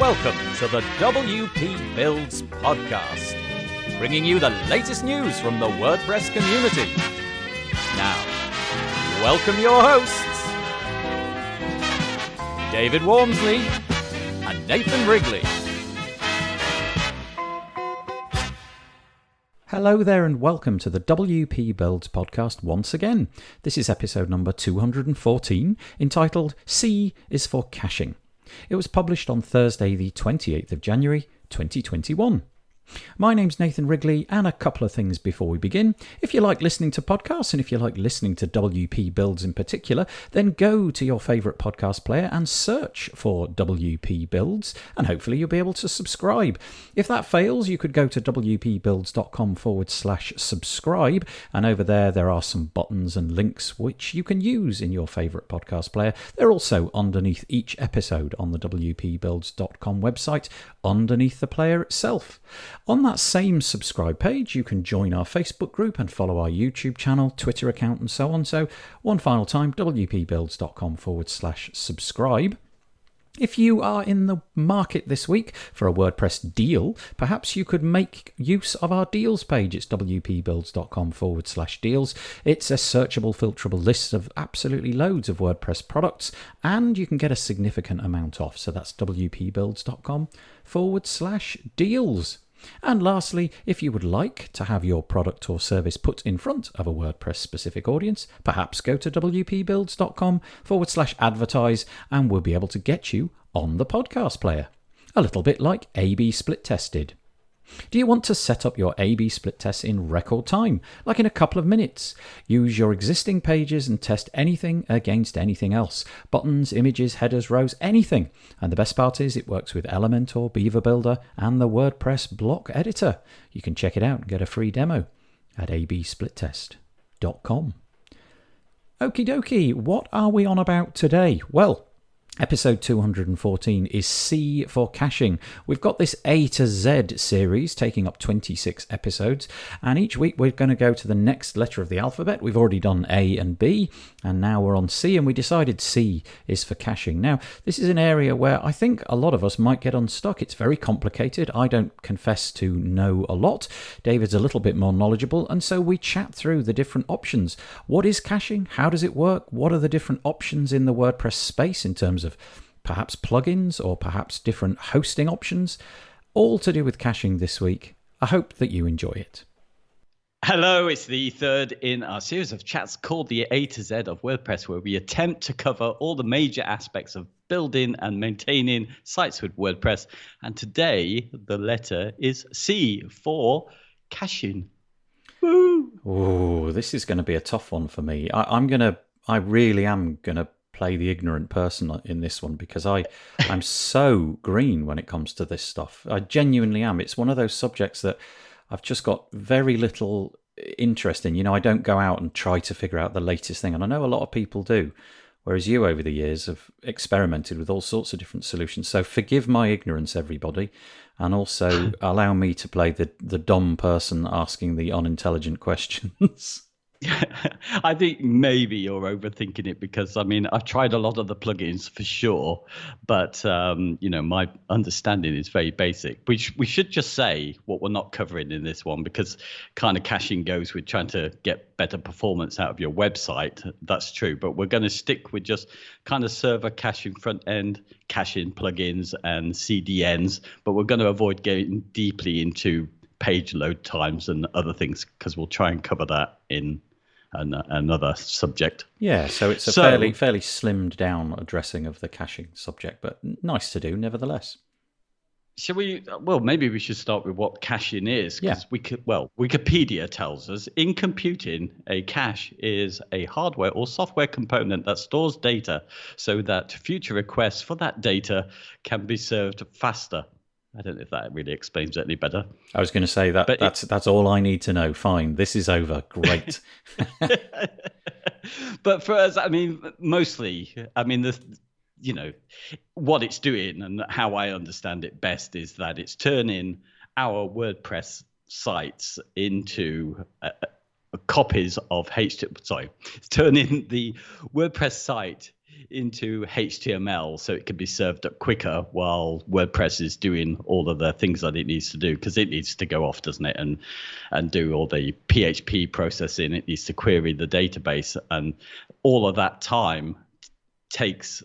Welcome to the WP Builds podcast, bringing you the latest news from the WordPress community. Now, welcome your hosts, David Waumsley and Nathan Wrigley. Hello there and welcome to the WP Builds podcast once again. This is episode number 214, entitled C is for Caching. It was published on Thursday the 28th of January 2021. My name's Nathan Wrigley, and a couple of things before we begin. If you like listening to podcasts, and if you like listening to WP Builds in particular, then go to your favourite podcast player and search for WP Builds, and hopefully you'll be able to subscribe. If that fails, you could go to wpbuilds.com/subscribe, and over there are some buttons and links which you can use in your favourite podcast player. They're also underneath each episode on the wpbuilds.com website, underneath the player itself. On that same subscribe page, you can join our Facebook group and follow our YouTube channel, Twitter account, and so on. So, one final time, wpbuilds.com/subscribe. If you are in the market this week for a WordPress deal, perhaps you could make use of our deals page. It's wpbuilds.com/deals. It's a searchable, filterable list of absolutely loads of WordPress products, and you can get a significant amount off. So that's wpbuilds.com/deals. And lastly, if you would like to have your product or service put in front of a WordPress specific audience, perhaps go to wpbuilds.com/advertise and we'll be able to get you on the podcast player. A little bit like A/B split test did. Do you want to set up your A/B split tests in record time, like in a couple of minutes? Use your existing pages and test anything against anything else. Buttons, images, headers, rows, anything. And the best part is it works with Elementor, Beaver Builder, and the WordPress block editor. You can check it out and get a free demo at absplittest.com. Okie dokie, what are we on about today? Well, episode 214 is C for caching. We've got this A to Z series taking up 26 episodes, and each week we're going to go to the next letter of the alphabet. We've already done A and B, and now we're on C, and we decided C is for caching. Now, this is an area where I think a lot of us might get unstuck. It's very complicated. I don't confess to know a lot. David's a little bit more knowledgeable, and so we chat through the different options. What is caching? How does it work? What are the different options in the WordPress space in terms of perhaps plugins or perhaps different hosting options? All to do with caching this week. I hope that you enjoy it. Hello, it's the third in our series of chats called the A to Z of WordPress, where we attempt to cover all the major aspects of building and maintaining sites with WordPress. And today, the letter is C for caching. Woo! Oh, this is going to be a tough one for me. I really am going to play the ignorant person in this one, because I'm so green when it comes to this stuff. I genuinely am. It's one of those subjects that I've just got very little interest in. You know, I don't go out and try to figure out the latest thing, and I know a lot of people do, whereas you over the years have experimented with all sorts of different solutions. So forgive my ignorance, everybody, and also allow me to play the dumb person asking the unintelligent questions. I think maybe you're overthinking it, because I've tried a lot of the plugins for sure, but my understanding is very basic. We should just say what we're not covering in this one, because kind of caching goes with trying to get better performance out of your website. That's true, but we're going to stick with just kind of server caching, front end caching plugins and CDNs, but we're going to avoid getting deeply into page load times and other things, because we'll try and cover that in another subject. Yeah, so it's a fairly slimmed down addressing of the caching subject, but nice to do nevertheless. Shall we? Well, maybe we should start with what caching is, because Yeah. Wikipedia tells us in computing, a cache is a hardware or software component that stores data so that future requests for that data can be served faster. I don't know if that really explains it any better. I was going to say that's all I need to know. Fine, this is over. Great. But for us, mostly, what it's doing and how I understand it best is that it's turning our WordPress sites into copies of HTML. Sorry, it's turning the WordPress site into HTML so it can be served up quicker while WordPress is doing all of the things that it needs to do, because it needs to go off, doesn't it, and do all the PHP processing. It needs to query the database, and all of that time takes,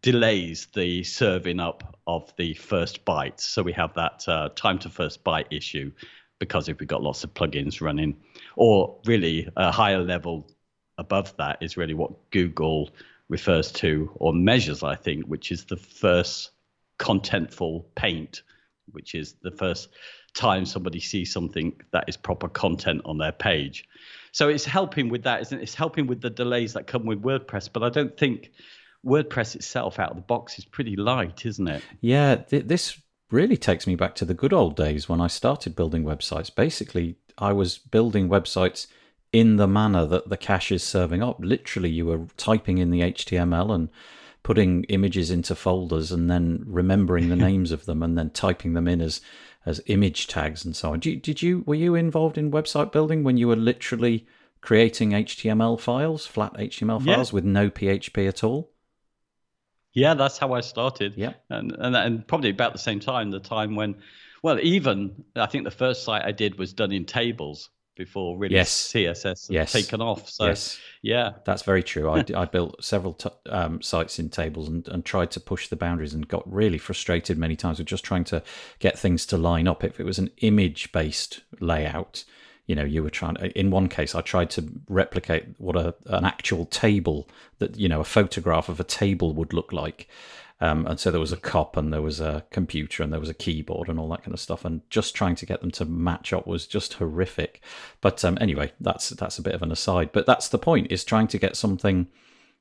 delays the serving up of the first byte. So we have that time to first byte issue, because if we've got lots of plugins running, or really a higher level above that is really what Google refers to or measures, I think, which is the first contentful paint, which is the first time somebody sees something that is proper content on their page. So it's helping with that, isn't it? It's helping with the delays that come with WordPress, but I don't think WordPress itself out of the box is pretty light, isn't it? Yeah, this really takes me back to the good old days when I started building websites. Basically, I was building websites in the manner that the cache is serving up. Literally, you were typing in the HTML and putting images into folders and then remembering the names of them and then typing them in as image tags and so on. Were you involved in website building when you were literally creating HTML files, flat HTML files with no PHP at all? Yeah, that's how I started. Yeah, and probably about the same time, when, well, even I think the first site I did was done in tables before really CSS had taken off. So yeah, that's very true. I built several sites in tables and tried to push the boundaries and got really frustrated many times with just trying to get things to line up. If it was an image-based layout, you were trying. In one case, I tried to replicate what an actual table that a photograph of a table would look like. And so there was a cop and there was a computer and there was a keyboard and all that kind of stuff. And just trying to get them to match up was just horrific. But anyway, that's a bit of an aside. But that's the point, is trying to get something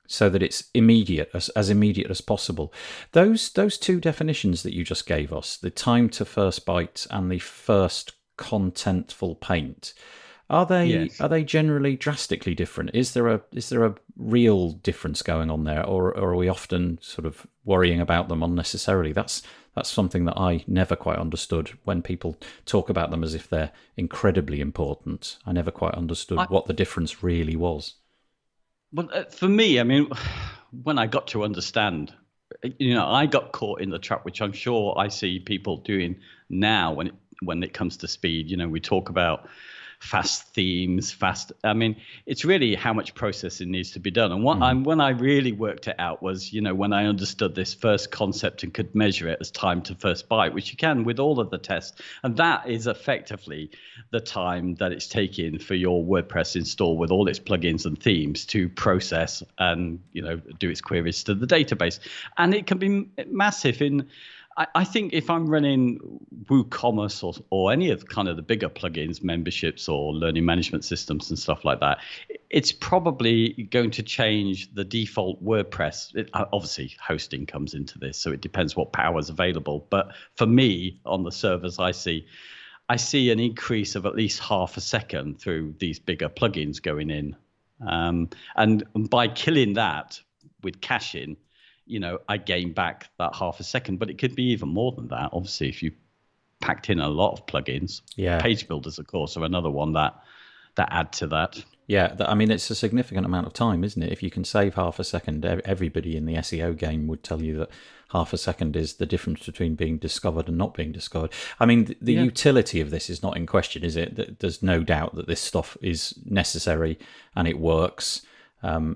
so that it's immediate, as immediate as possible. Those two definitions that you just gave us, the time to first byte and the first contentful paint, are they generally drastically different? Is there a real difference going on there, or are we often sort of worrying about them unnecessarily? That's something that I never quite understood when people talk about them as if they're incredibly important. I never quite understood what the difference really was. Well, for me, I mean, when I got to understand, I got caught in the trap, which I'm sure I see people doing now when it comes to speed. We talk about fast themes, I mean, it's really how much processing needs to be done. And when I really worked it out was, when I understood this first concept and could measure it as time to first byte, which you can with all of the tests. And that is effectively the time that it's taking for your WordPress install with all its plugins and themes to process and, do its queries to the database. And it can be massive I think if I'm running WooCommerce or any of kind of the bigger plugins, memberships or learning management systems and stuff like that, it's probably going to change the default WordPress. Obviously, hosting comes into this, so it depends what power is available. But for me, on the servers I see an increase of at least half a second through these bigger plugins going in. And by killing that with caching, I gain back that half a second, but it could be even more than that. Obviously, if you packed in a lot of plugins, page builders, of course, are another one that add to that. Yeah, I mean, it's a significant amount of time, isn't it? If you can save half a second, everybody in the SEO game would tell you that half a second is the difference between being discovered and not being discovered. I mean, the utility of this is not in question, is it? There's no doubt that this stuff is necessary and it works.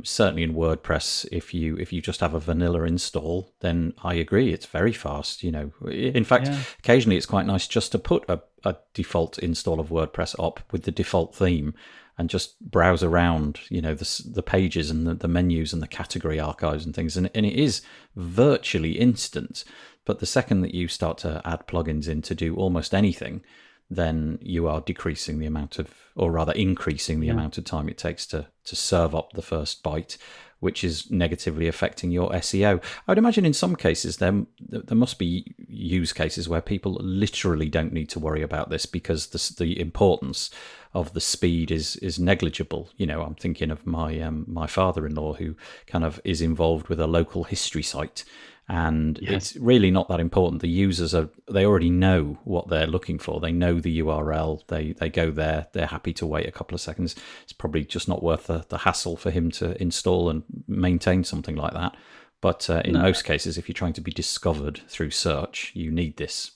Certainly in WordPress, if you just have a vanilla install, then I agree, it's very fast. In fact, occasionally it's quite nice just to put a default install of WordPress up with the default theme and just browse around, the pages and the menus and the category archives and things, and it is virtually instant. But the second that you start to add plugins in to do almost anything, then you are decreasing the amount of, or rather increasing the amount of time it takes to serve up the first byte, which is negatively affecting your SEO. I would imagine in some cases there must be use cases where people literally don't need to worry about this because the importance of the speed is negligible. I'm thinking of my father-in-law, who kind of is involved with a local history site. And Yes. it's really not that important. The users they already know what they're looking for. They know the URL. They go there. They're happy to wait a couple of seconds. It's probably just not worth the hassle for him to install and maintain something like that. But in most cases, if you're trying to be discovered through search, you need this.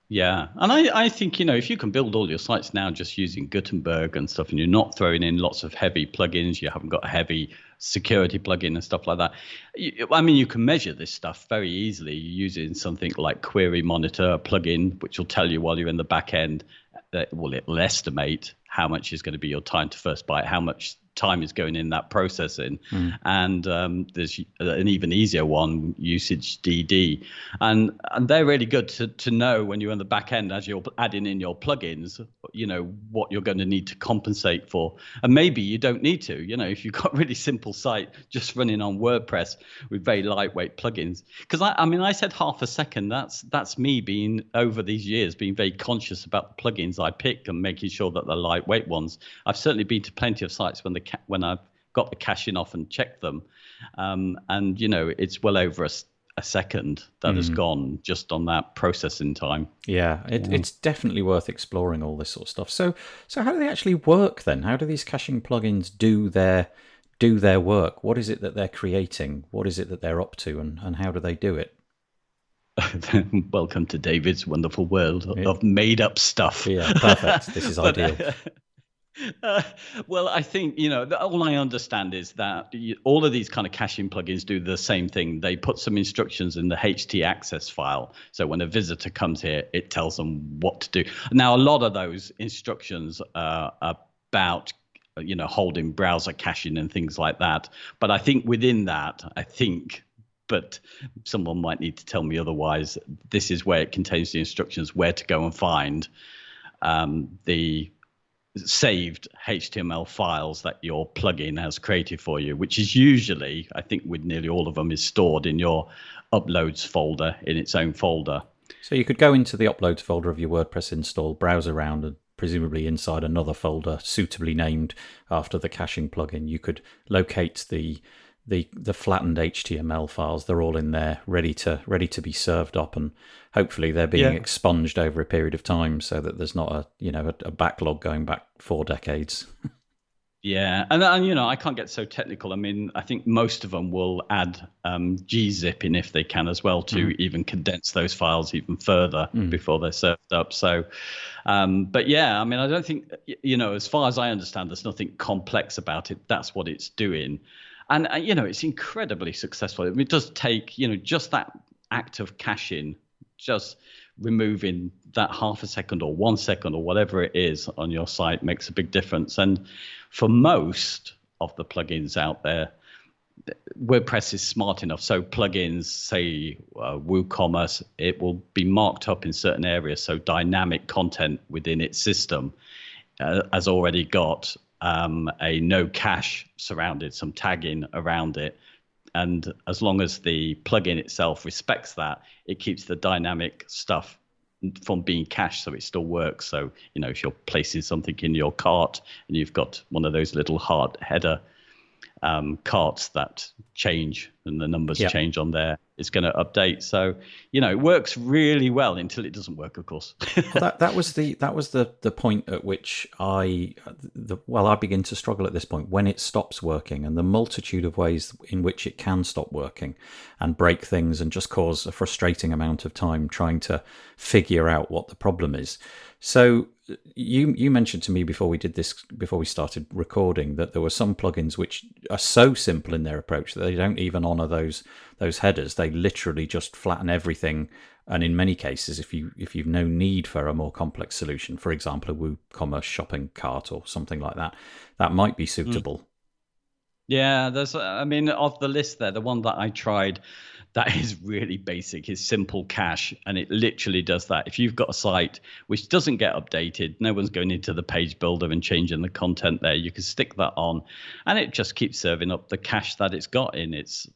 Yeah, and I think, if you can build all your sites now just using Gutenberg and stuff, and you're not throwing in lots of heavy plugins, you haven't got a heavy security plugin and stuff like that. You can measure this stuff very easily using something like Query Monitor, a plugin, which will tell you while you're in the back end, it'll estimate how much is going to be your time to first byte, how much time is going in that processing. And there's an even easier one, usage DD, and they're really good to know when you're in the back end as you're adding in your plugins, what you're going to need to compensate for. And maybe you don't need to, if you've got a really simple site just running on WordPress with very lightweight plugins. Because I said half a second. That's me being, over these years, being very conscious about the plugins I pick and making sure that they're lightweight ones. I've certainly been to plenty of sites when I've got the caching off and checked them, and it's well over a second that has gone just on that processing time. It's definitely worth exploring all this sort of stuff. So how do they actually work then? How do these caching plugins do their work? What is it that they're creating? What is it that they're up to, and how do they do it? Welcome to David's wonderful world of made up stuff. Yeah, perfect. This is ideal. Well, I think, all I understand is that all of these kind of caching plugins do the same thing. They put some instructions in the htaccess file. So when a visitor comes here, it tells them what to do. Now, a lot of those instructions are about, holding browser caching and things like that. But I think within that, but someone might need to tell me otherwise, this is where it contains the instructions where to go and find the saved HTML files that your plugin has created for you, which is usually, I think with nearly all of them, is stored in your uploads folder, in its own folder. So you could go into the uploads folder of your WordPress install, browse around, and presumably inside another folder suitably named after the caching plugin, you could locate the flattened HTML files. They're all in there, ready to be served up, and hopefully they're being expunged over a period of time, so that there's not a backlog going back 4 decades. Yeah, and I can't get so technical. I think most of them will add gzip in if they can as well to even condense those files even further before they're served up. So, but yeah, I don't think, as far as I understand, there's nothing complex about it. That's what it's doing. And, it's incredibly successful. It does take, just that act of caching, just removing that half a second or 1 second or whatever it is on your site makes a big difference. And for most of the plugins out there, WordPress is smart enough. So plugins, say WooCommerce, it will be marked up in certain areas. So dynamic content within its system has already got a no cache surrounded, some tagging around it. And as long as the plugin itself respects that, it keeps the dynamic stuff from being cached, so it still works. So, if you're placing something in your cart and you've got one of those little heart header carts that change and the numbers change on there, it's going to update. So, it works really well until it doesn't work, of course. Well, that was the point at which I begin to struggle at this point, when it stops working, and the multitude of ways in which it can stop working and break things and just cause a frustrating amount of time trying to figure out what the problem is. So you mentioned to me before we started recording, that there were some plugins which are so simple in their approach that they don't even honor those headers. They literally just flatten everything. And in many cases, if you've no need for a more complex solution, for example, a WooCommerce shopping cart or something like that, that might be suitable. Yeah, there's, of the list there, the one that I tried that is really basic is Simple Cache, and it literally does that. If you've got a site which doesn't get updated, no one's going into the page builder and changing the content there, you can stick that on, and it just keeps serving up the cache that it's got in its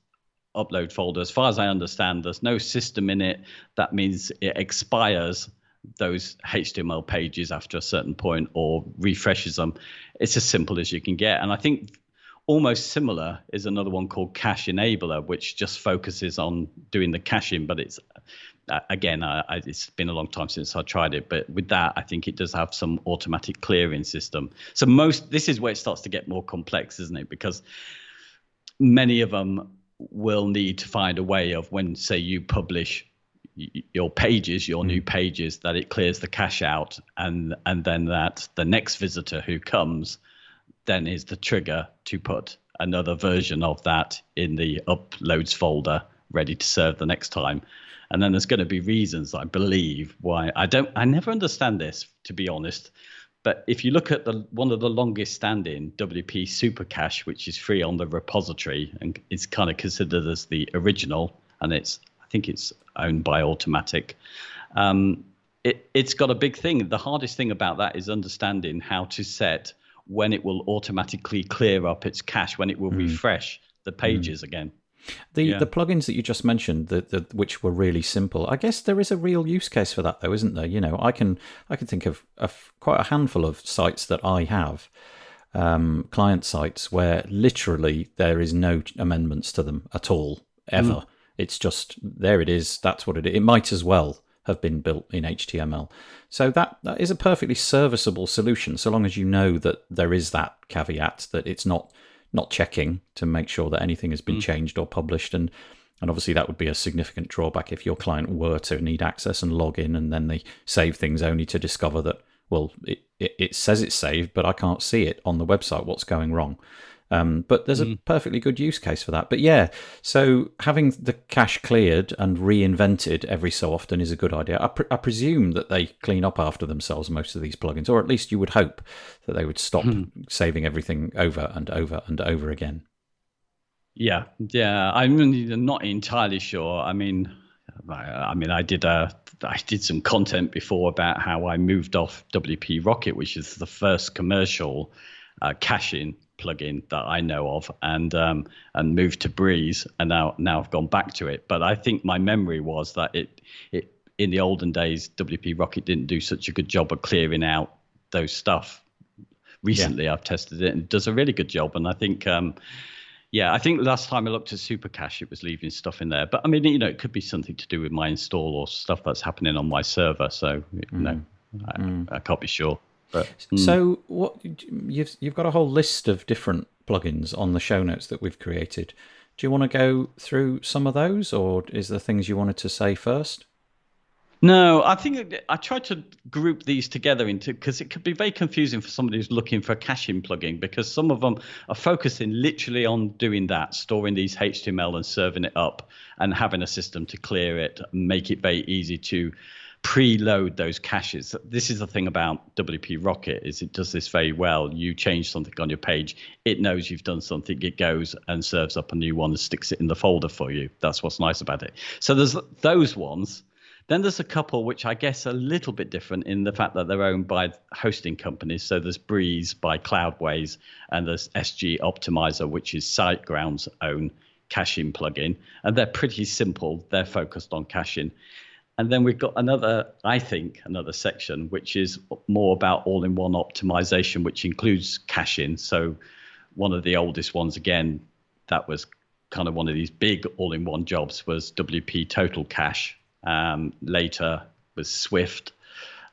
upload folder. As far as I understand, there's no system in it. That means it expires those HTML pages after a certain point or refreshes them. It's as simple as you can get. And I think almost similar is another one called Cache Enabler, which just focuses on doing the caching, but it's again, it's been a long time since I tried it, but with that, I think it does have some automatic clearing system. So this is where it starts to get more complex, isn't it? Because many of them will need to find a way of, when, say, you publish your pages, your new pages, that it clears the cache out, and then that the next visitor who comes then is the trigger to put another version of that in the uploads folder ready to serve the next time. And then there's going to be reasons, I believe, why I never understand this, to be honest. But if you look at one of the longest standing WP Super Cache, which is free on the repository and it's kind of considered as the original, and I think it's owned by Automatic. It's got a big thing. The hardest thing about that is understanding how to set when it will automatically clear up its cache, when it will refresh the pages again. The plugins that you just mentioned, which were really simple, I guess there is a real use case for that, though, isn't there? You know, I can think of quite a handful of sites that I have, client sites, where literally there is no amendments to them at all, ever. It's just, there it is, that's what it is. It might as well have been built in HTML. So that is a perfectly serviceable solution, so long as you know that there is that caveat, that it's not checking to make sure that anything has been changed or published. And obviously that would be a significant drawback if your client were to need access and log in, and then they save things only to discover that, well, it says it's saved, but I can't see it on the website. What's going wrong? But there's a perfectly good use case for that. But yeah, so having the cache cleared and reinvented every so often is a good idea. I presume that they clean up after themselves, most of these plugins, or at least you would hope that they would stop saving everything over and over and over again. Yeah, I'm not entirely sure. I mean, I did some content before about how I moved off WP Rocket, which is the first commercial caching plugin that I know of, and moved to Breeze, and now I've gone back to it. But I think my memory was that it in the olden days, WP Rocket didn't do such a good job of clearing out those stuff. Recently, I've tested it and it does a really good job. And I think, I think last time I looked at Super Cache, it was leaving stuff in there. But I mean, it could be something to do with my install or stuff that's happening on my server. So I can't be sure. But, So what you've got a whole list of different plugins on the show notes that we've created. Do you want to go through some of those, or is there things you wanted to say first? No, I think I tried to group these together because it could be very confusing for somebody who's looking for a caching plugin, because some of them are focusing literally on doing that, storing these HTML and serving it up and having a system to clear it and make it very easy to preload those caches. This is the thing about WP Rocket, is it does this very well. You change something on your page, it knows you've done something, it goes and serves up a new one and sticks it in the folder for you. That's what's nice about it. So there's those ones. Then there's a couple which I guess are a little bit different in the fact that they're owned by hosting companies. So there's Breeze by Cloudways, and there's SG Optimizer, which is SiteGround's own caching plugin. And they're pretty simple. They're focused on caching. And then we've got another section, which is more about all-in-one optimization, which includes caching. So one of the oldest ones, again, that was kind of one of these big all-in-one jobs, was WP Total Cache. Later was Swift.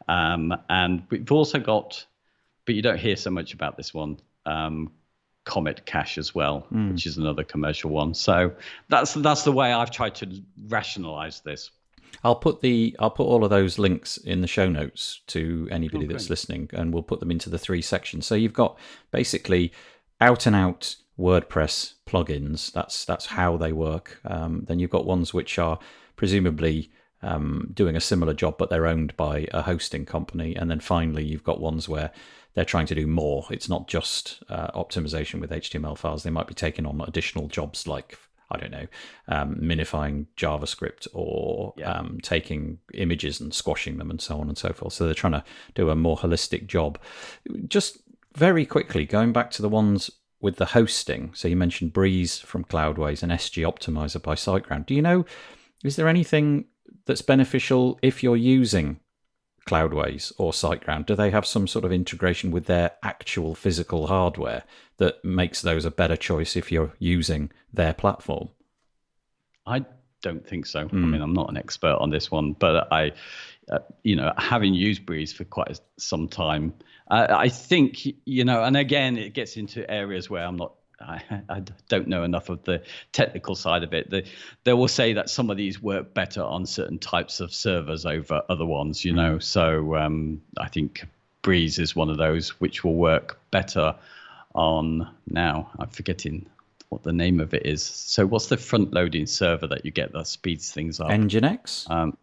And we've also got, but you don't hear so much about this one, Comet Cache as well, which is another commercial one. So that's the way I've tried to rationalize this. I'll put all of those links in the show notes to anybody that's listening, and we'll put them into the 3 sections. So you've got basically out and out WordPress plugins. That's how they work. Then you've got ones which are presumably doing a similar job, but they're owned by a hosting company. And then finally, you've got ones where they're trying to do more. It's not just optimization with HTML files. They might be taking on additional jobs like, I don't know, minifying JavaScript or taking images and squashing them and so on and so forth. So they're trying to do a more holistic job. Just very quickly, going back to the ones with the hosting. So you mentioned Breeze from Cloudways and SG Optimizer by SiteGround. Do you know, is there anything that's beneficial if you're using Cloudways or SiteGround? Do they have some sort of integration with their actual physical hardware that makes those a better choice if you're using their platform? I don't think so. I mean, I'm not an expert on this one, but having used Breeze for quite some time, I think, and again, it gets into areas where I don't know enough of the technical side of it. They will say that some of these work better on certain types of servers over other ones, So I think Breeze is one of those which will work better on, now I'm forgetting what the name of it is. So what's the front-loading server that you get that speeds things up? Nginx?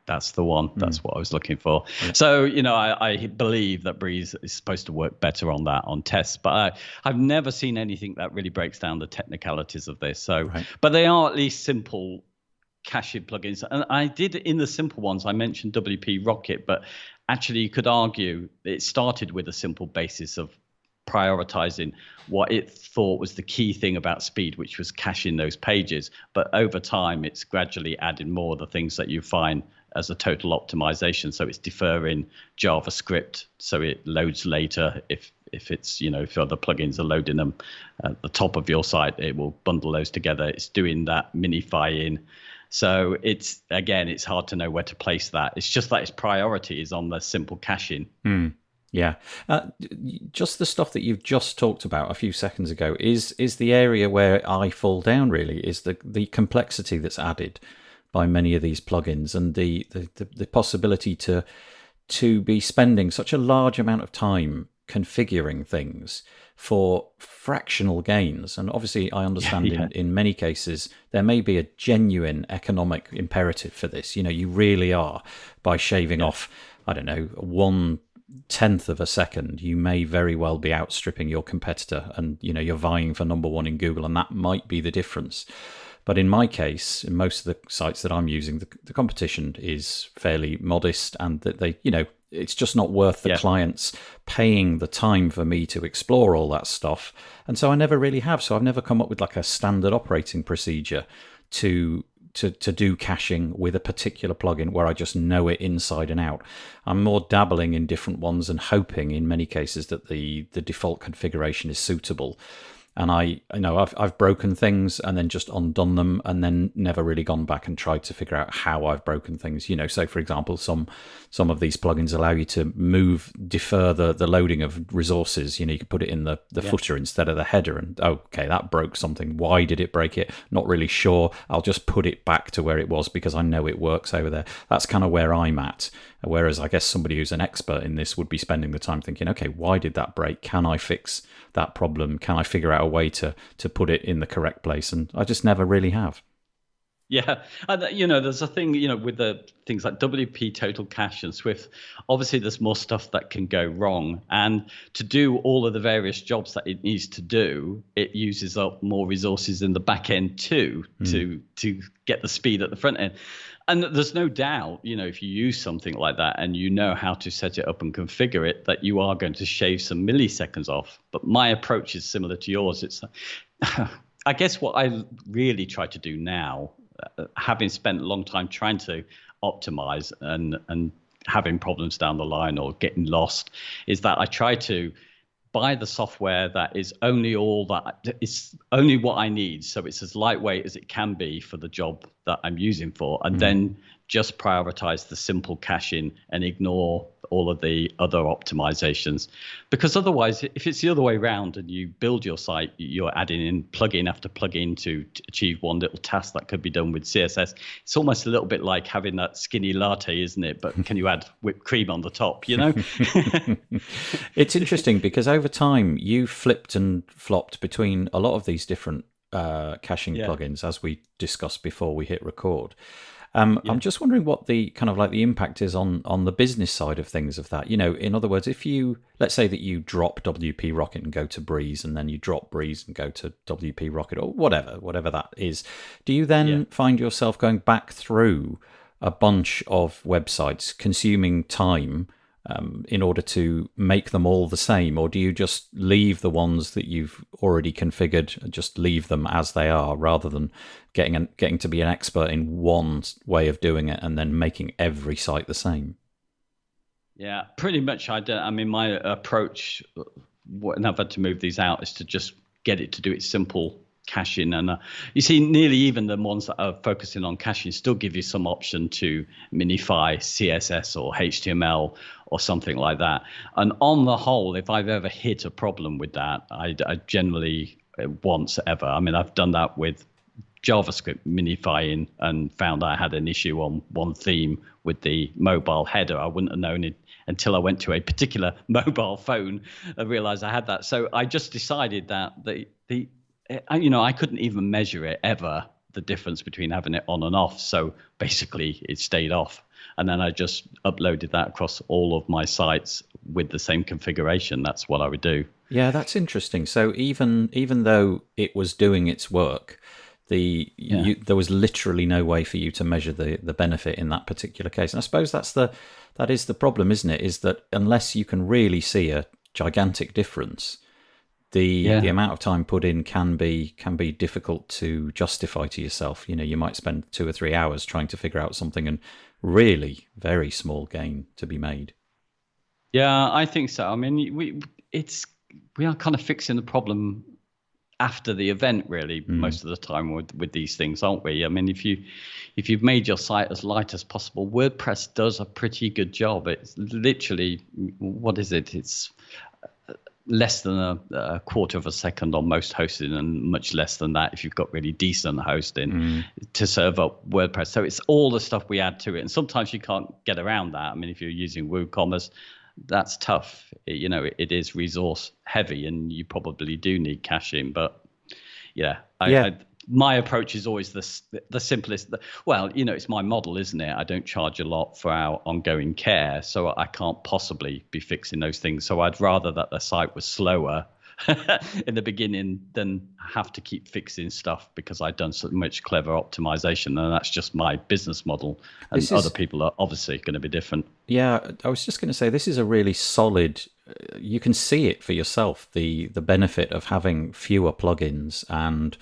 That's the one. That's what I was looking for. Yeah. So, I believe that Breeze is supposed to work better on that, on tests, but I've never seen anything that really breaks down the technicalities of this. So, right. But they are at least simple caching plugins. And I did, in the simple ones, I mentioned WP Rocket, but actually you could argue it started with a simple basis of prioritizing what it thought was the key thing about speed, which was caching those pages. But over time, it's gradually added more of the things that you find as a total optimization. So it's deferring JavaScript, so it loads later. If it's, if other plugins are loading them at the top of your site, it will bundle those together. It's doing that minifying. So it's hard to know where to place that. It's just that its priority is on the simple caching. Yeah. Just the stuff that you've just talked about a few seconds ago is the area where I fall down, really, is the complexity that's added by many of these plugins, and the possibility to be spending such a large amount of time configuring things for fractional gains. And obviously I understand in many cases there may be a genuine economic imperative for this. You really are, by shaving off, I don't know, 1/10 of a second, you may very well be outstripping your competitor, and you're vying for number one in Google, and that might be the difference. But in my case, in most of the sites that I'm using, the competition is fairly modest, and that it's just not worth the clients paying the time for me to explore all that stuff. And so I never really have. So I've never come up with like a standard operating procedure to do caching with a particular plugin where I just know it inside and out. I'm more dabbling in different ones and hoping in many cases that the default configuration is suitable. And I've broken things and then just undone them, and then never really gone back and tried to figure out how I've broken things. So for example, some of these plugins allow you to defer the loading of resources. You can put it in the footer instead of the header, and okay, that broke something. Why did it break it? Not really sure. I'll just put it back to where it was because I know it works over there. That's kind of where I'm at. Whereas I guess somebody who's an expert in this would be spending the time thinking, okay, why did that break? Can I fix that problem? Can I figure out a way to put it in the correct place? And I just never really have. Yeah, and there's a thing, with the things like WP Total Cache and Swift, obviously there's more stuff that can go wrong. And to do all of the various jobs that it needs to do, it uses up more resources in the back end too, to get the speed at the front end. And there's no doubt, if you use something like that and you know how to set it up and configure it, that you are going to shave some milliseconds off. But my approach is similar to yours. It's, I guess what I really try to do now, having spent a long time trying to optimize and having problems down the line or getting lost, is that I try to buy the software that is only it's only what I need. So it's as lightweight as it can be for the job that I'm using for, and then just prioritize the simple caching and ignore all of the other optimizations. Because otherwise, if it's the other way around and you build your site, you're adding in plugin after plugin to achieve one little task that could be done with CSS. It's almost a little bit like having that skinny latte, isn't it? But can you add whipped cream on the top, It's interesting because over time you flipped and flopped between a lot of these different caching plugins, as we discussed before we hit record. I'm just wondering what the kind of like the impact is on the business side of things of that. In other words, if let's say that you drop WP Rocket and go to Breeze, and then you drop Breeze and go to WP Rocket, or whatever that is, do you then find yourself going back through a bunch of websites, consuming time in order to make them all the same, or do you just leave the ones that you've already configured and just leave them as they are, rather than getting to be an expert in one way of doing it and then making every site the same? Yeah, pretty much. I mean, my approach when I've had to move these out is to just get it to do its simple caching. And you see, nearly even the ones that are focusing on caching still give you some option to minify CSS or HTML or something like that. And on the whole, if I've ever hit a problem with that, I generally once ever. I mean, I've done that with JavaScript minifying and found I had an issue on one theme with the mobile header. I wouldn't have known it until I went to a particular mobile phone and realized I had that. So I just decided that I couldn't even measure it ever, the difference between having it on and off. So basically it stayed off. And then I just uploaded that across all of my sites with the same configuration. That's what I would do. Yeah, that's interesting. So even though it was doing its work, there was literally no way for you to measure the benefit in that particular case. And I suppose that is the problem, isn't it? Is that unless you can really see a gigantic difference, the amount of time put in can be difficult to justify to yourself. You might spend 2 or 3 hours trying to figure out something, and really very small gain to be made. Yeah, I think so. I mean, we are kind of fixing the problem after the event, really, most of the time with these things, aren't we? I mean, if you've made your site as light as possible, WordPress does a pretty good job. It's literally, what is it? It's less than a quarter of a second on most hosting, and much less than that if you've got really decent hosting to serve up WordPress. So it's all the stuff we add to it, and sometimes you can't get around that. I mean, if you're using WooCommerce, that's tough. It is resource heavy, and you probably do need caching. But my approach is always the simplest. Well, it's my model, isn't it? I don't charge a lot for our ongoing care, so I can't possibly be fixing those things. So I'd rather that the site was slower in the beginning than have to keep fixing stuff, because I've done so much clever optimization, and that's just my business model. And other people are obviously going to be different. Yeah, I was just going to say, this is a really solid. You can see it for yourself, the benefit of having fewer plugins and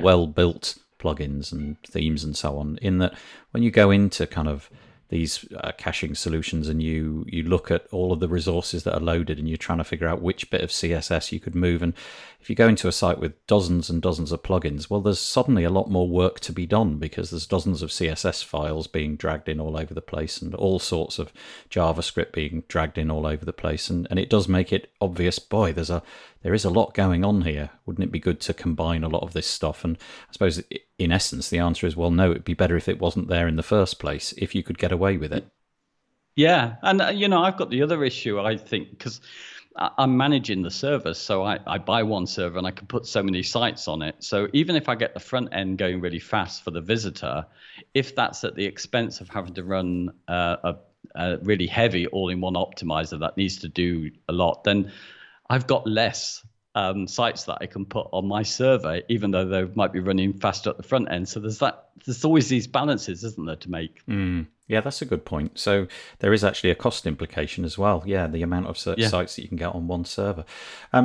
well-built plugins and themes and so on, in that when you go into kind of these caching solutions and you look at all of the resources that are loaded and you're trying to figure out which bit of CSS you could move, and if you go into a site with dozens and dozens of plugins, well, there's suddenly a lot more work to be done, because there's dozens of CSS files being dragged in all over the place and all sorts of JavaScript being dragged in all over the place, and it does make it obvious, boy, there is a lot going on here. Wouldn't it be good to combine a lot of this stuff? And I suppose in essence the answer is, well, no, it'd be better if it wasn't there in the first place, if you could get away with it. Yeah, and I've got the other issue, I think, because I'm managing the servers, so I buy one server and I can put so many sites on it. So even if I get the front end going really fast for the visitor, if that's at the expense of having to run a really heavy all-in-one optimizer that needs to do a lot, then I've got less sites that I can put on my server, even though they might be running faster at the front end. So there's always these balances, isn't there, to make? Yeah, that's a good point. So there is actually a cost implication as well. Yeah, the amount of sites that you can get on one server.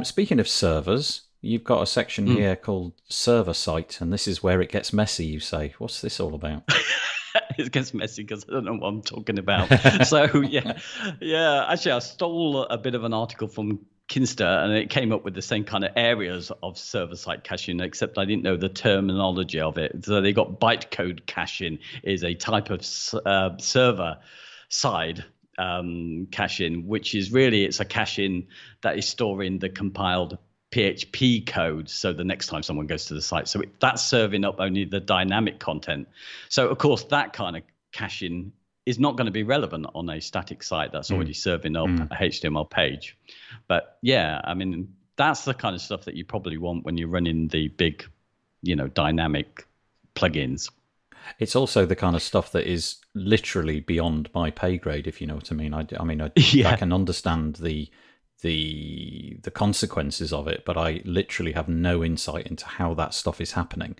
Speaking of servers, you've got a section here called server site, and this is where it gets messy, you say. What's this all about? It gets messy because I don't know what I'm talking about. So, actually, I stole a bit of an article from Kinster, and it came up with the same kind of areas of server-side caching, except I didn't know the terminology of it. So they got bytecode caching is a type of server-side caching, which is really, it's a caching that is storing the compiled PHP code. So the next time someone goes to the site, so that's serving up only the dynamic content. So of course that kind of caching is not going to be relevant on a static site that's already serving up a HTML page. But yeah, I mean, that's the kind of stuff that you probably want when you're running the big, dynamic plugins. It's also the kind of stuff that is literally beyond my pay grade, if you know what I mean. I can understand the consequences of it, but I literally have no insight into how that stuff is happening,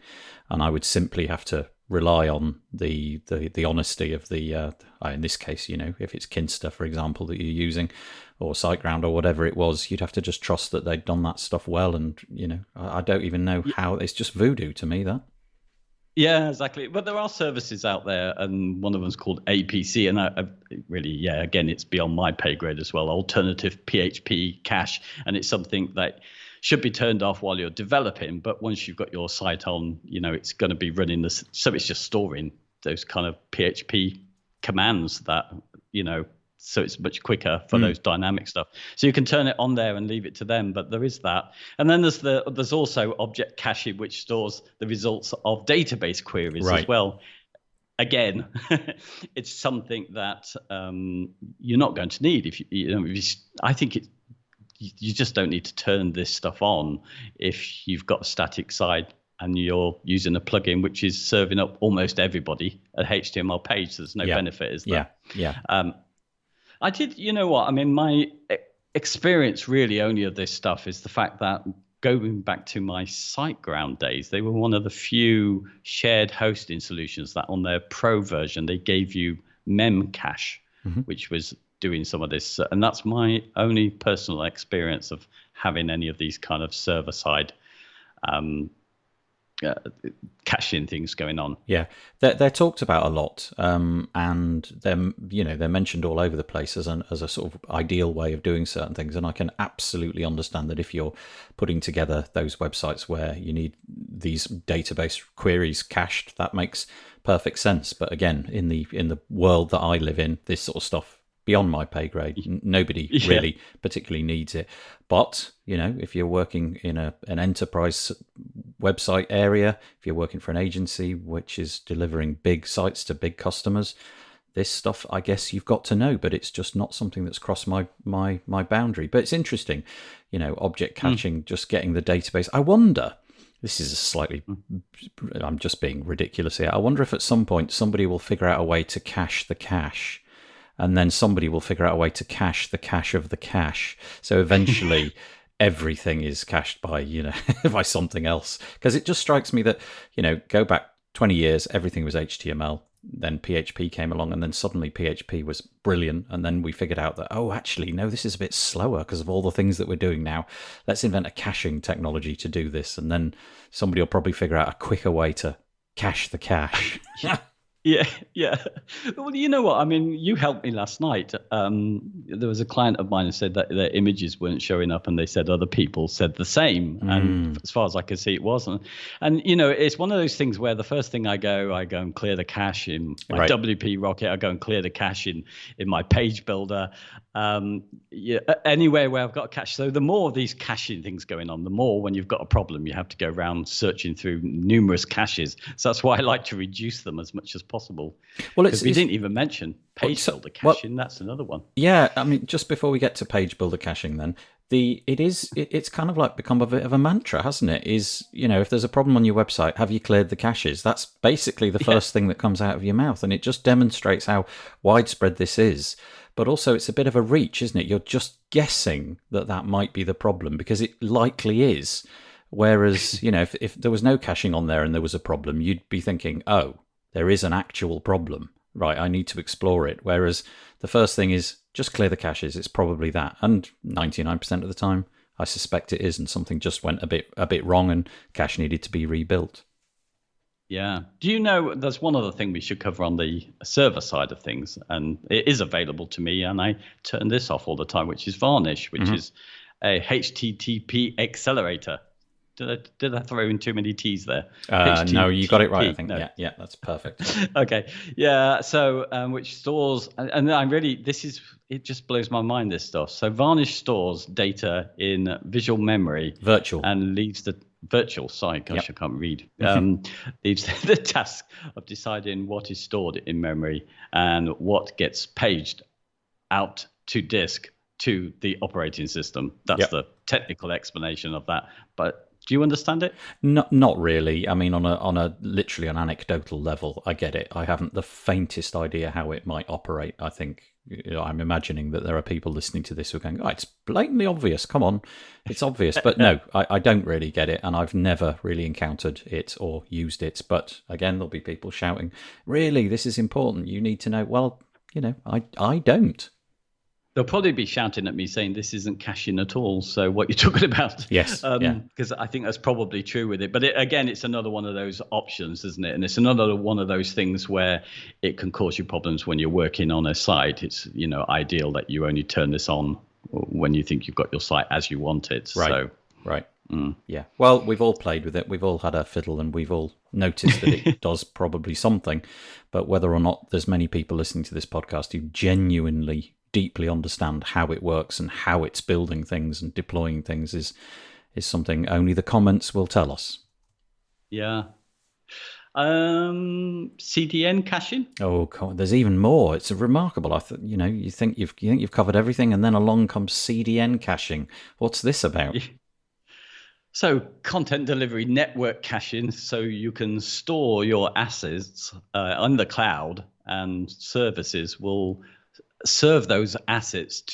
and I would simply have to rely on the honesty of the in this case, if it's Kinster, for example, that you're using, or SiteGround or whatever it was, you'd have to just trust that they'd done that stuff well. And I don't even know how. It's just voodoo to me, that. Yeah, exactly. But there are services out there, and one of them's called APC, and I really, yeah, again, it's beyond my pay grade as well. Alternative PHP cache, and it's something that should be turned off while you're developing. But once you've got your site on, it's going to be running this, so it's just storing those kind of PHP commands that so it's much quicker for those dynamic stuff. So you can turn it on there and leave it to them, but there is that. And then there's also object caching, which stores the results of database queries as well. Again, it's something that you're not going to need I think you just don't need to turn this stuff on if you've got a static site and you're using a plugin which is serving up almost everybody an HTML page. There's no benefit, is there? Yeah. I did, I mean, my experience really only of this stuff is the fact that going back to my SiteGround days, they were one of the few shared hosting solutions that on their pro version, they gave you memcache, which was doing some of this. And that's my only personal experience of having any of these kind of server-side caching things going on. Yeah, they're talked about a lot, and they're mentioned all over the place as a sort of ideal way of doing certain things. And I can absolutely understand that if you're putting together those websites where you need these database queries cached, that makes perfect sense. But again, in the world that I live in, this sort of stuff beyond my pay grade. Nobody really particularly needs it. But, if you're working in an enterprise website area, if you're working for an agency which is delivering big sites to big customers, this stuff, I guess you've got to know, but it's just not something that's crossed my boundary. But it's interesting, object caching, just getting the database. I wonder, this is I'm just being ridiculous here. I wonder if at some point somebody will figure out a way to cache the cache. And then somebody will figure out a way to cache the cache of the cache. So eventually everything is cached by, by something else. Because it just strikes me that, go back 20 years, everything was HTML. Then PHP came along, and then suddenly PHP was brilliant. And then we figured out that, actually, no, this is a bit slower because of all the things that we're doing now. Let's invent a caching technology to do this. And then somebody will probably figure out a quicker way to cache the cache. Yeah. Well, you know what? I mean, you helped me last night. There was a client of mine who said that their images weren't showing up, and they said other people said the same. And as far as I could see, it wasn't. And, it's one of those things where the first thing I go and clear the cache in my WP Rocket. I go and clear the cache in my page builder. Anywhere where I've got a cache. So the more of these caching things going on, the more when you've got a problem, you have to go around searching through numerous caches. So that's why I like to reduce them as much as possible. Well, we didn't even mention page builder caching. That's another one. Yeah, I mean, just before we get to page builder caching, then it's kind of like become a bit of a mantra, hasn't it? If there's a problem on your website, have you cleared the caches? That's basically the first thing that comes out of your mouth, and it just demonstrates how widespread this is. But also, it's a bit of a reach, isn't it? You're just guessing that might be the problem because it likely is. Whereas, if there was no caching on there and there was a problem, you'd be thinking, there is an actual problem, right? I need to explore it. Whereas the first thing is just clear the caches. It's probably that. And 99% of the time, I suspect it is. And something just went a bit wrong and cache needed to be rebuilt. Yeah. Do you know, there's one other thing we should cover on the server side of things, and it is available to me, and I turn this off all the time, which is Varnish, which is a HTTP accelerator. Did I throw in too many T's there? No, you got it right, I think. No. Yeah, that's perfect. Okay. Yeah, so which stores, and it just blows my mind, this stuff. So Varnish stores data in visual memory. Virtual. And leaves the virtual, sorry, gosh, I can't read. Leaves the task of deciding what is stored in memory and what gets paged out to disk to the operating system. That's the technical explanation of that. But do you understand it? Not really. I mean, on a literally an anecdotal level, I get it. I haven't the faintest idea how it might operate. I think I'm imagining that there are people listening to this who are going, it's blatantly obvious. Come on, it's obvious. But no, I don't really get it, and I've never really encountered it or used it. But again, there'll be people shouting, really, this is important. You need to know. Well, I don't. They'll probably be shouting at me saying this isn't caching at all. So what you're talking about? Yes. Because I think that's probably true with it. But again, it's another one of those options, isn't it? And it's another one of those things where it can cause you problems when you're working on a site. It's ideal that you only turn this on when you think you've got your site as you want it. Right. So, right. Yeah. Well, we've all played with it. We've all had a fiddle, and we've all noticed that it does probably something. But whether or not there's many people listening to this podcast who genuinely deeply understand how it works and how it's building things and deploying things is something only the comments will tell us. Yeah. CDN caching. Oh, there's even more. It's remarkable. You think you've covered everything, and then along comes CDN caching. What's this about? So content delivery network caching, so you can store your assets on the cloud, and services will serve those assets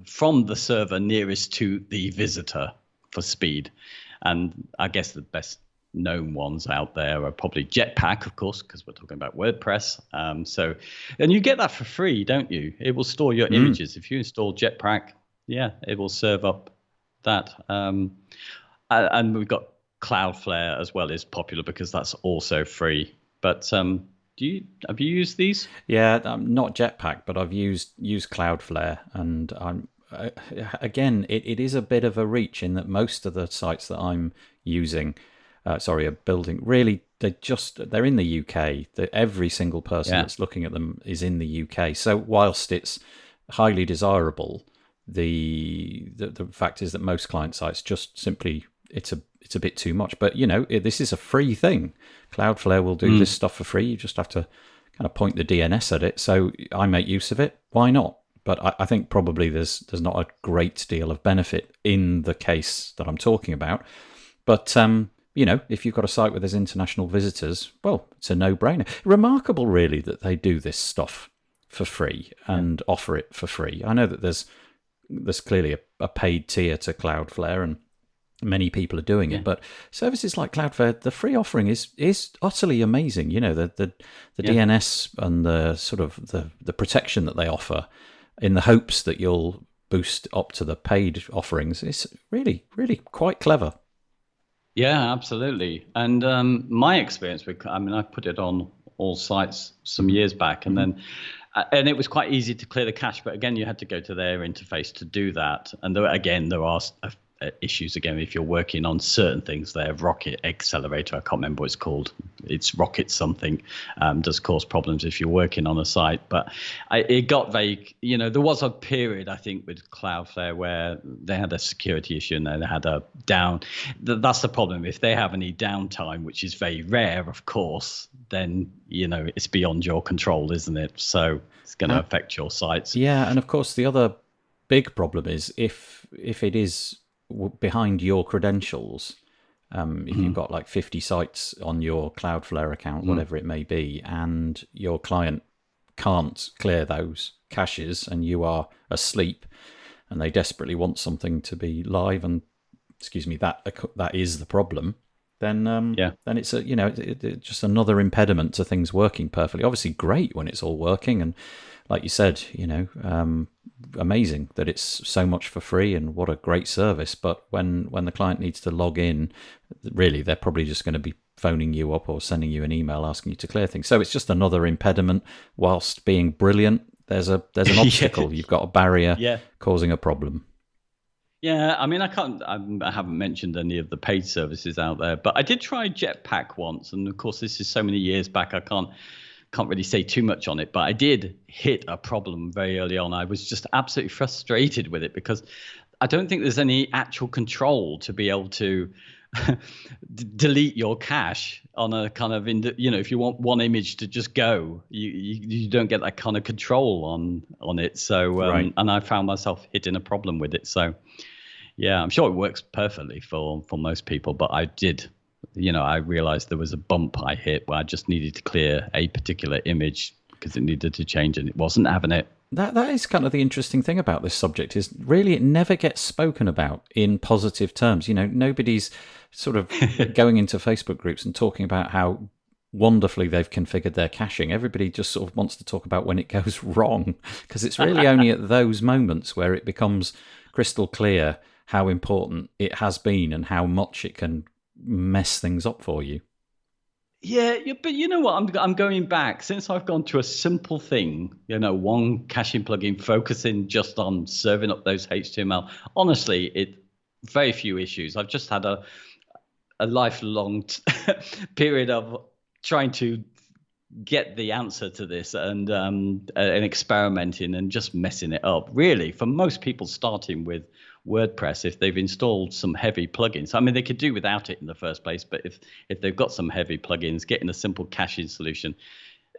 from the server nearest to the visitor for speed. And I guess the best known ones out there are probably Jetpack, of course, because we're talking about WordPress. And you get that for free, don't you? It will store your images. If you install Jetpack, it will serve up that. And we've got Cloudflare as well, is popular because that's also free. But have you used these? Yeah, not Jetpack, but I've used Cloudflare, and again, it is a bit of a reach in that most of the sites that I'm using, are building. Really, they're in the UK. Every single person that's looking at them is in the UK. So whilst it's highly desirable, the fact is that most client sites just simply it's a bit too much. But this is a free thing. Cloudflare will do this stuff for free. You just have to kind of point the DNS at it. So I make use of it. Why not? But I think probably there's not a great deal of benefit in the case that I'm talking about. But if you've got a site where there's international visitors, well, it's a no-brainer. Remarkable, really, that they do this stuff for free and offer it for free. I know that there's clearly a paid tier to Cloudflare, and many people are doing it, but services like Cloudflare, the free offering is utterly amazing. The DNS and the sort of the protection that they offer, in the hopes that you'll boost up to the paid offerings, is really, really quite clever. Yeah, absolutely. And my experience I put it on all sites some years back, and then it was quite easy to clear the cache, but again, you had to go to their interface to do that. And there are issues again if you're working on certain things there. Rocket Accelerator, I can't remember what it's called. It's Rocket something. Does cause problems if you're working on a site. But it got vague. There was a period, I think, with Cloudflare where they had a security issue and they had a down. That's the problem. If they have any downtime, which is very rare, of course, then it's beyond your control, isn't it? So it's going to affect your sites. Yeah, and of course the other big problem is if it is behind your credentials, if you've got like 50 sites on your Cloudflare account, whatever it may be, and your client can't clear those caches and you are asleep and they desperately want something to be live, and that is the problem, then it's it's just another impediment to things working perfectly. Obviously great when it's all working, and like you said, amazing that it's so much for free, and what a great service. But when the client needs to log in, really, they're probably just going to be phoning you up or sending you an email asking you to clear things. So it's just another impediment. Whilst being brilliant, there's an obstacle. You've got a barrier causing a problem. Yeah, I haven't mentioned any of the paid services out there, but I did try Jetpack once, and of course this is so many years back, I can't really say too much on it, but I did hit a problem very early on. I was just absolutely frustrated with it because I don't think there's any actual control to be able to delete your cache on a kind of if you want one image to just go, you don't get that kind of control on it. So and I found myself hitting a problem with it. So yeah, I'm sure it works perfectly for most people, but I did. I realized there was a bump I hit where I just needed to clear a particular image because it needed to change and it wasn't having it. That is kind of the interesting thing about this subject, is really it never gets spoken about in positive terms. Nobody's sort of going into Facebook groups and talking about how wonderfully they've configured their caching. Everybody just sort of wants to talk about when it goes wrong, because it's really only at those moments where it becomes crystal clear how important it has been and how much it can mess things up for you. Yeah, but you know what? I'm going back since I've gone to a simple thing. One caching plugin focusing just on serving up those HTML. Honestly, very few issues. I've just had a lifelong period of trying to get the answer to this and experimenting and just messing it up. Really, for most people, starting with WordPress, if they've installed some heavy plugins, I mean, they could do without it in the first place, but if they've got some heavy plugins, getting a simple caching solution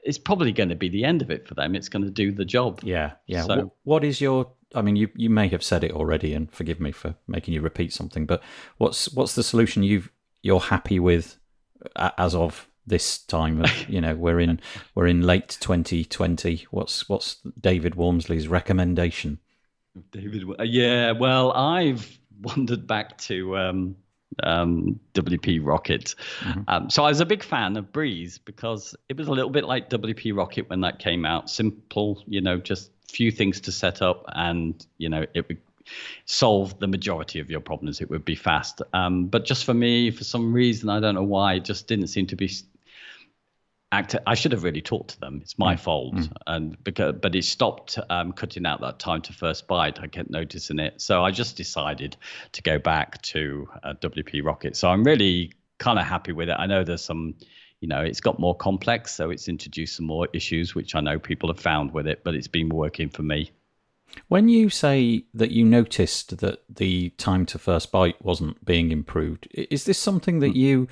is probably going to be the end of it for them. It's going to do the job. Yeah. So, what is your? I mean, you may have said it already, and forgive me for making you repeat something, but what's the solution you're happy with as of this time? We're in late 2020. What's David Waumsley's recommendation? Yeah, well, I've wandered back to WP Rocket. Mm-hmm. So I was a big fan of Breeze because it was a little bit like WP Rocket when that came out. Simple, just few things to set up, and it would solve the majority of your problems. It would be fast. But just for me, for some reason, I don't know why, it just didn't seem to be I should have really talked to them. It's my fault, but it stopped cutting out that time to first byte. I kept noticing it, so I just decided to go back to WP Rocket. So I'm really kind of happy with it. I know there's some, it's got more complex, so it's introduced some more issues, which I know people have found with it, but it's been working for me. When you say that you noticed that the time to first byte wasn't being improved, is this something that you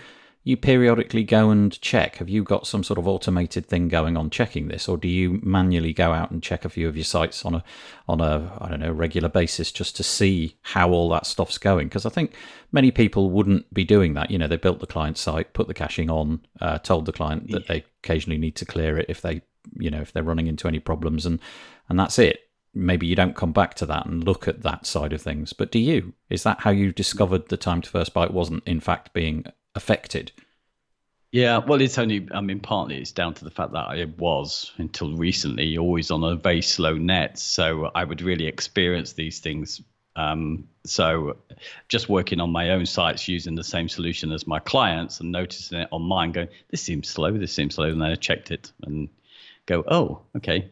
periodically go and check? Have you got some sort of automated thing going on checking this, or do you manually go out and check a few of your sites on a I don't know, regular basis just to see how all that stuff's going? Because I think many people wouldn't be doing that. They built the client site, put the caching on, told the client that they occasionally need to clear it if they're running into any problems, and that's it. Maybe you don't come back to that and look at that side of things, but do you? Is that how you discovered the time to first byte wasn't in fact being affected? Yeah, well, it's only, partly it's down to the fact that I was, until recently, always on a very slow net. So I would really experience these things. So just working on my own sites using the same solution as my clients and noticing it on mine, going, this seems slow. And then I checked it and go, oh, okay.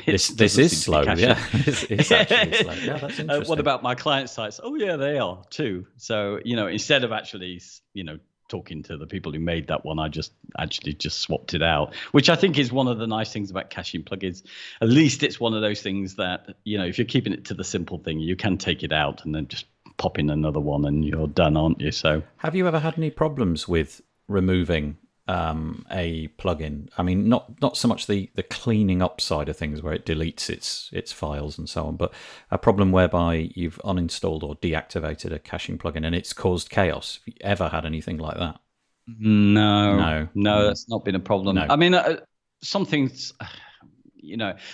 This is slow, yeah. It's actually slow. Yeah, that's interesting. What about my client sites? Oh, yeah, they are too. So, instead of actually, talking to the people who made that one, I just swapped it out, which I think is one of the nice things about caching plugins. At least it's one of those things that, if you're keeping it to the simple thing, you can take it out and then just pop in another one and you're done, aren't you? So have you ever had any problems with removing a plugin? I mean, not so much the cleaning up side of things where it deletes its files and so on, but a problem whereby you've uninstalled or deactivated a caching plugin and it's caused chaos. Have you ever had anything like that? No, that's not been a problem. No. I mean, some things,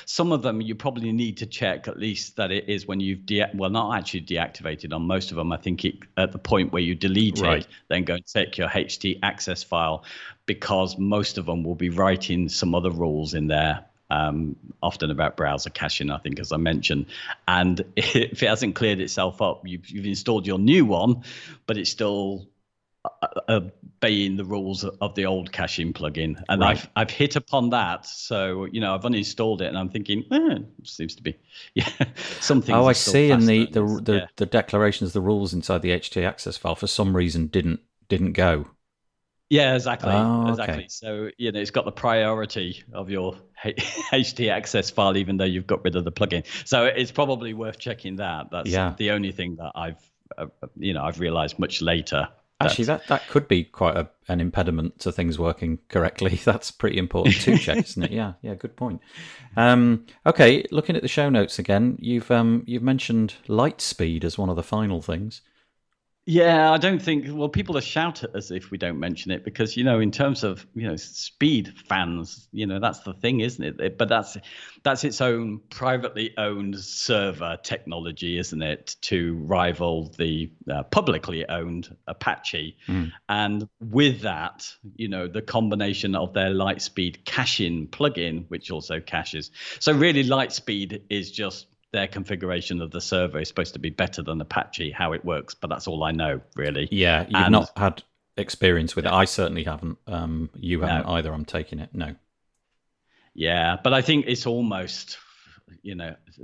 some of them you probably need to check at least that it is when you've not actually deactivated on most of them. I think at the point where you delete it, then go and check your HT access file, because most of them will be writing some other rules in there, often about browser caching, I think, as I mentioned. And if it hasn't cleared itself up, you've installed your new one, but it's still obeying the rules of the old caching plugin, and I've hit upon that. So I've uninstalled it, and I'm thinking, it seems to be something. Oh, I see. And the declarations, the rules inside the HT access file, for some reason didn't go. Yeah, exactly. Oh, exactly. okay. So it's got the priority of your HT access file, even though you've got rid of the plugin. So it's probably worth checking that. That's the only thing that I've realized much later. Actually, that could be quite an impediment to things working correctly. That's pretty important to check, isn't it? Yeah, good point. Okay, looking at the show notes again, you've mentioned light speed as one of the final things. Yeah, I don't think. Well, people are shout at us if we don't mention it because in terms of speed fans, that's the thing, isn't it? But that's its own privately owned server technology, isn't it, to rival the publicly owned Apache? And with that, the combination of their Lightspeed cache-in plugin, which also caches. So really, Lightspeed is just their configuration of the server is supposed to be better than Apache, how it works, but that's all I know, really. Yeah, you've not had experience with it. I certainly haven't. You haven't either, I'm taking it. No. Yeah, but I think it's almost,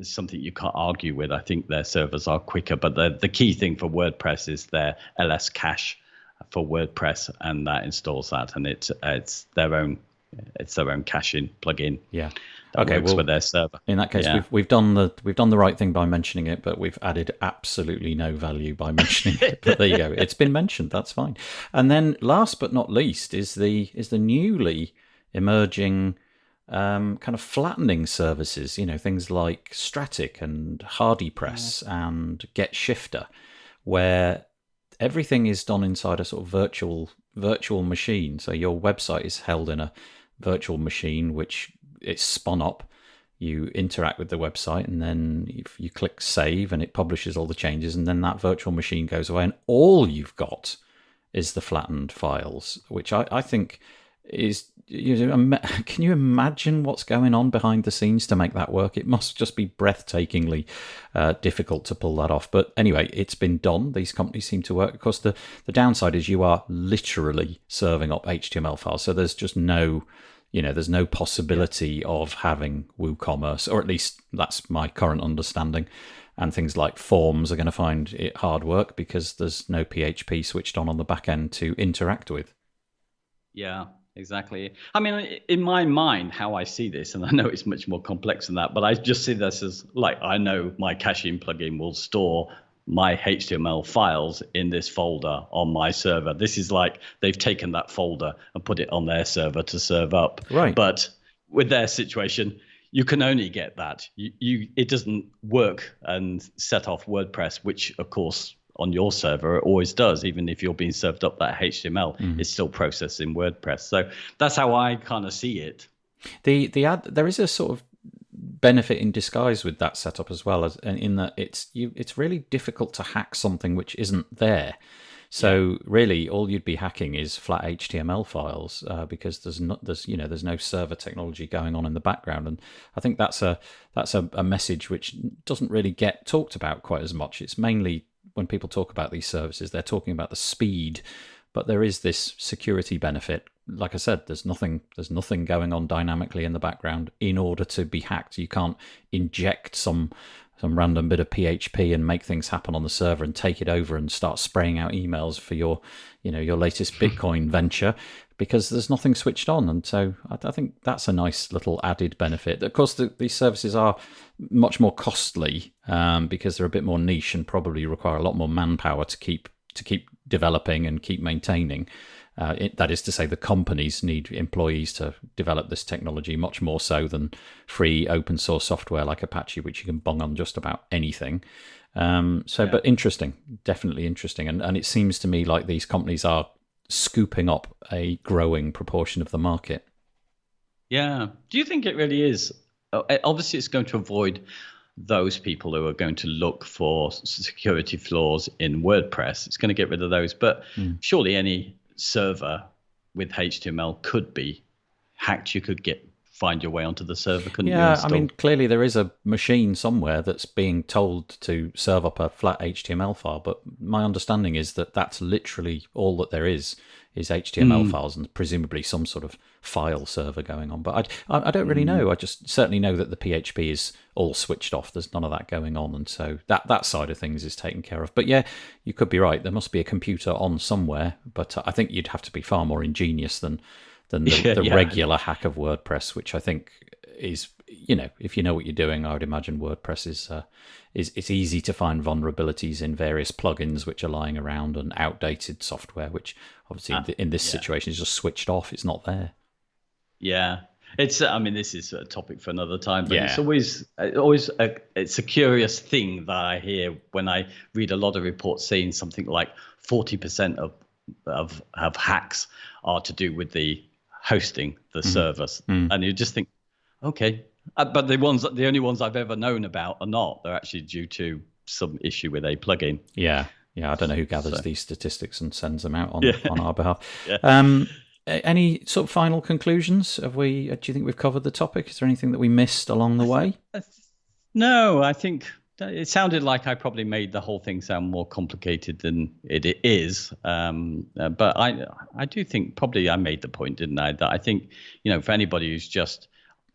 something you can't argue with. I think their servers are quicker, but the key thing for WordPress is their LS cache for WordPress, and that installs that, and it's their own caching plugin. Yeah. That works with their server. In that case, we've done the right thing by mentioning it, but we've added absolutely no value by mentioning it. But there you go. It's been mentioned. That's fine. And then, last but not least, is the newly emerging kind of flattening services. Things like Static and HardyPress and GetShifter, where everything is done inside a sort of virtual machine. So your website is held in a virtual machine, which it's spun up. You interact with the website, and then if you click save, and it publishes all the changes, and then that virtual machine goes away, and all you've got is the flattened files, which I think is. Can you imagine what's going on behind the scenes to make that work? It must just be breathtakingly difficult to pull that off. But anyway, it's been done. These companies seem to work. Of course, the downside is you are literally serving up HTML files, so there's just no. There's no possibility of having WooCommerce, or at least that's my current understanding. And things like forms are going to find it hard work because there's no PHP switched on the back end to interact with. Yeah, exactly. I mean, in my mind, how I see this, and I know it's much more complex than that, but I just see this as I know my caching plugin will store my HTML files in this folder on my server. This is like they've taken that folder and put it on their server to serve up. Right. But with their situation, you can only get that. It doesn't work and set off WordPress, which of course on your server it always does. Even if you're being served up that HTML, it's still processing WordPress. So that's how I kind of see it. There is a sort of benefit in disguise with that setup as well, as in that it's really difficult to hack something which isn't there. So really, all you'd be hacking is flat HTML files because there's no server technology going on in the background, and I think that's a message which doesn't really get talked about quite as much. It's mainly when people talk about these services, they're talking about the speed, but there is this security benefit. Like I said, there's nothing going on dynamically in the background in order to be hacked. You can't inject some random bit of PHP and make things happen on the server and take it over and start spraying out emails for your latest Bitcoin venture, because there's nothing switched on. And so I think that's a nice little added benefit. Of course, these services are much more costly because they're a bit more niche and probably require a lot more manpower to keep developing and keep maintaining. That is to say, the companies need employees to develop this technology much more so than free open source software like Apache, which you can bung on just about anything. But interesting, definitely interesting. And it seems to me like these companies are scooping up a growing proportion of the market. Yeah. Do you think it really is? Obviously, it's going to avoid those people who are going to look for security flaws in WordPress. It's going to get rid of those. But surely any server with HTML could be hacked. You could find your way onto the server, couldn't you? Yeah, I mean, clearly there is a machine somewhere that's being told to serve up a flat HTML file, but my understanding is that that's literally all that there is HTML files and presumably some sort of file server going on. But I don't really know. I just certainly know that the PHP is all switched off. There's none of that going on, and so that side of things is taken care of. But yeah, you could be right. There must be a computer on somewhere, but I think you'd have to be far more ingenious than the regular hack of WordPress, which I think is, if you know what you're doing, I would imagine WordPress is it's easy to find vulnerabilities in various plugins which are lying around and outdated software, which obviously in this situation is just switched off. It's not there. Yeah. It's. I mean, this is a topic for another time, but Yeah. it's it's a curious thing that I hear when I read a lot of reports saying something like 40% of hacks are to do with the hosting, the servers, and you just think, okay, but the only ones I've ever known about are not. They're actually due to some issue with a plugin. Yeah. I don't know who gathers these statistics and sends them out on our behalf. Yeah. Any sort of final conclusions? Do you think we've covered the topic? Is there anything that we missed along the way? No, I think it sounded like I probably made the whole thing sound more complicated than it is. But I do think probably I made the point, didn't I? That I think, for anybody who's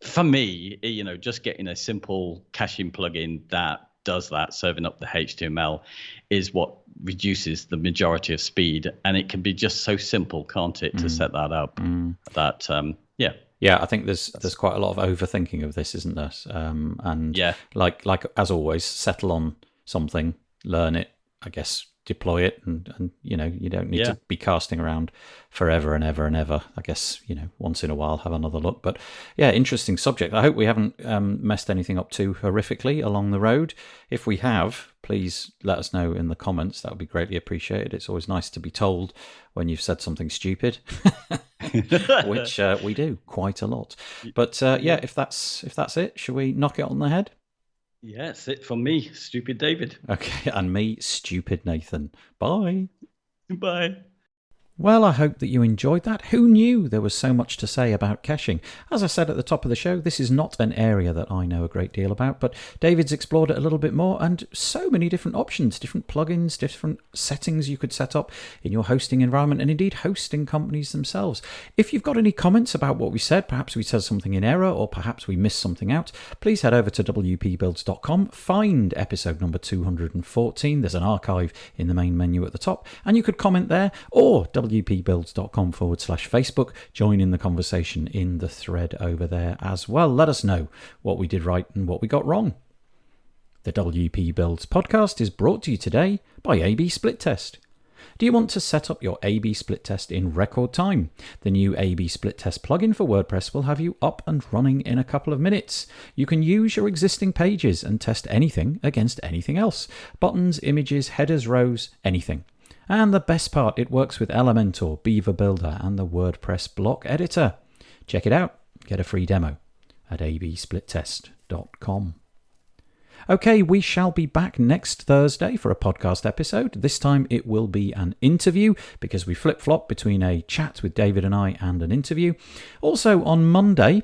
for me, just getting a simple caching plugin that does that, serving up the HTML, is what reduces the majority of speed. And it can be just so simple, can't it, to set that up? That Yeah, I think there's quite a lot of overthinking of this, isn't there? And like as always, settle on something, learn it, I guess, deploy it, and you don't need to be casting around forever and ever and ever. I guess once in a while have another look. But yeah, interesting subject. I hope we haven't messed anything up too horrifically along the road. If we have, please let us know in the comments. That would be greatly appreciated. It's always nice to be told when you've said something stupid, which we do quite a lot. But if that's it, shall we knock it on the head? Yes, it from me, Stupid David. Okay, and me, Stupid Nathan. Bye. Bye. Well, I hope that you enjoyed that. Who knew there was so much to say about caching? As I said at the top of the show, this is not an area that I know a great deal about, but David's explored it a little bit more, and so many different options, different plugins, different settings you could set up in your hosting environment, and indeed hosting companies themselves. If you've got any comments about what we said, perhaps we said something in error, or perhaps we missed something out, please head over to wpbuilds.com, find episode number 214. There's an archive in the main menu at the top, and you could comment there, or wpbuilds.com/Facebook. Join in the conversation in the thread over there as well. Let us know what we did right and what we got wrong. The WP Builds podcast is brought to you today by A/B Split Test. Do you want to set up your A/B Split Test in record time? The new A/B Split Test plugin for WordPress will have you up and running in a couple of minutes. You can use your existing pages and test anything against anything else. Buttons, images, headers, rows, anything. And the best part, it works with Elementor, Beaver Builder, and the WordPress block editor. Check it out. Get a free demo at absplittest.com. Okay, we shall be back next Thursday for a podcast episode. This time it will be an interview because we flip-flop between a chat with David and I and an interview. Also on Monday,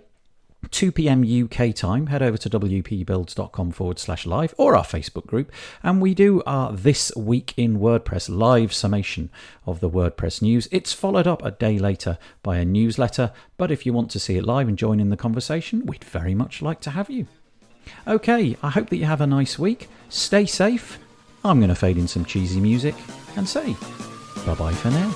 2 p.m. UK time, head over to wpbuilds.com/live or our Facebook group, and we do our This Week in WordPress live summation of the WordPress news. It's followed up a day later by a newsletter, but if you want to see it live and join in the conversation, we'd very much like to have you. Okay, I hope that you have a nice week. Stay safe. I'm going to fade in some cheesy music and say bye-bye for now.